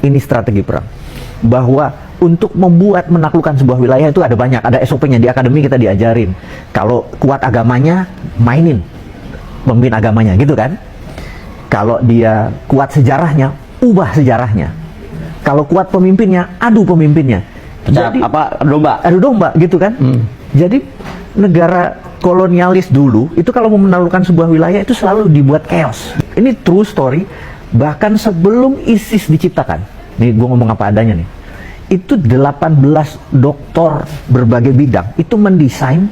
ini strategi perang. Bahwa untuk membuat menaklukkan sebuah wilayah itu ada banyak, ada SOP-nya. Di akademi kita diajarin. Kalau kuat agamanya, mainin pemimpin agamanya, gitu kan. Kalau dia kuat sejarahnya, ubah sejarahnya. Kalau kuat pemimpinnya, adu pemimpinnya. Jadi adu domba gitu kan. Jadi negara kolonialis dulu itu kalau mau menaklukkan sebuah wilayah itu selalu dibuat chaos. Ini true story. Bahkan sebelum ISIS diciptakan, nih gue ngomong apa adanya nih, itu 18 doktor berbagai bidang itu mendesain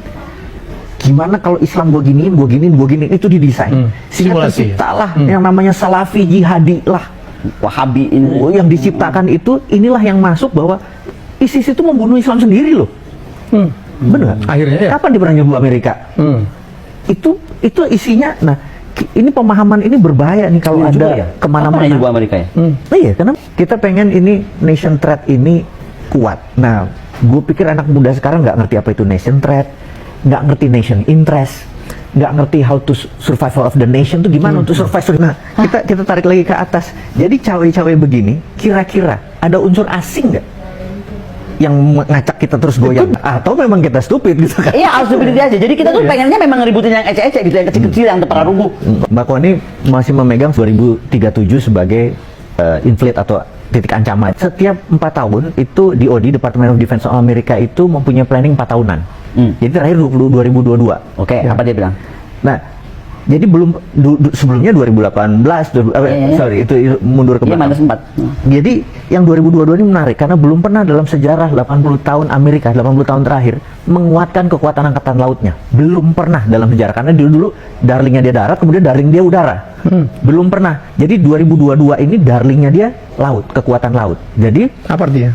gimana kalau Islam gue giniin, itu didesain. Sehingga terciptalah yang namanya Salafi Jihadi lah, Wahabi ini. Yang diciptakan itu, inilah yang masuk bahwa ISIS itu membunuh Islam sendiri loh. Benar. Akhirnya ya? Kapan dia pernah nyerbu Amerika? Itu isinya. Nah, ini pemahaman ini berbahaya nih kalau ada ya? kemana-mana. Nyerbu Amerika ya? Iya, karena kita pengen ini nation threat ini kuat. Nah, gue pikir anak muda sekarang nggak ngerti apa itu nation threat, nggak ngerti nation interest, nggak ngerti how to survival of the nation itu gimana untuk survive. Nah, kita tarik lagi ke atas. Jadi cawe-cawe begini, kira-kira ada unsur asing nggak yang ngacak kita terus goyang? Atau memang kita stupid gitu kan? Iya, harus stupid aja. Jadi kita tuh pengennya memang ngeributin yang ecek-ecek gitu, yang kecil-kecil, yang tepara rubuh. Mbak Koni masih memegang 2037 sebagai inflate atau titik ancaman. Setiap 4 tahun itu DoD, Department of Defense Amerika itu mempunyai planning 4 tahunan. Jadi terakhir 2022. Oke, apa dia bilang? Nah, jadi belum sebelumnya 2018, sorry itu mundur ke belakang. Iya, mana sempat. Jadi yang 2022 ini menarik karena belum pernah dalam sejarah 80 tahun Amerika, 80 tahun terakhir menguatkan kekuatan angkatan lautnya. Belum pernah dalam sejarah, karena dulu darlingnya dia darat, kemudian darling dia udara. Belum pernah. Jadi 2022 ini darlingnya dia laut, kekuatan laut. Jadi apa artinya?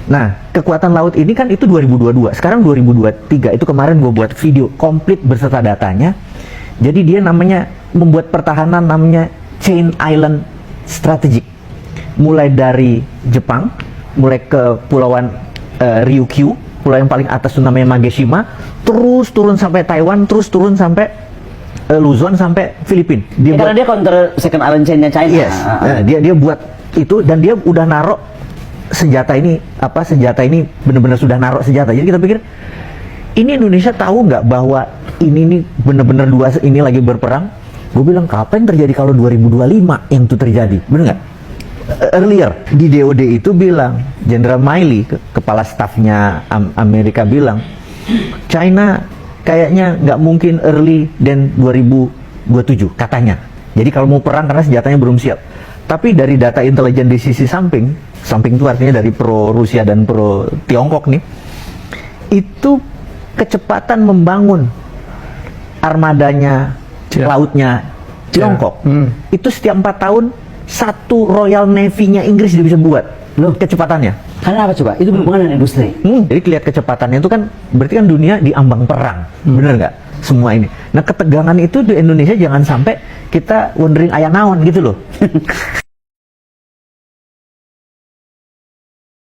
Nah, kekuatan laut ini kan itu 2022. Sekarang 2023, itu kemarin gue buat video komplit berserta datanya. Jadi dia namanya membuat pertahanan namanya Chain Island Strategic. Mulai dari Jepang, mulai ke pulauan Ryukyu, pulau yang paling atas itu namanya Mageshima, terus turun sampai Taiwan, terus turun sampai Luzon sampai Filipina. Karena dia counter second island chain-nya China. Yes. Dia buat itu dan dia udah naruh senjata ini benar-benar sudah naruh senjata. Jadi kita pikir ini Indonesia tahu nggak bahwa ini nih benar-benar dua ini lagi berperang? Gue bilang kapan terjadi kalau 2025 yang itu terjadi, bener nggak? Earlier di DoD itu bilang, Jenderal Milley, kepala stafnya Amerika bilang, China kayaknya nggak mungkin early dan 2027 katanya. Jadi kalau mau perang karena senjatanya belum siap. Tapi dari data intelijen di sisi samping itu artinya dari pro Rusia dan pro Tiongkok nih, itu kecepatan membangun armadanya lautnya Tiongkok itu setiap 4 tahun satu Royal Navy-nya Inggris dia bisa buat loh kecepatannya. Karena apa coba? Itu berhubungan dengan industri. Jadi lihat kecepatannya itu kan berarti kan dunia di ambang perang, bener nggak? Semua ini. Nah ketegangan itu di Indonesia jangan sampai kita wondering aya naon gitu loh.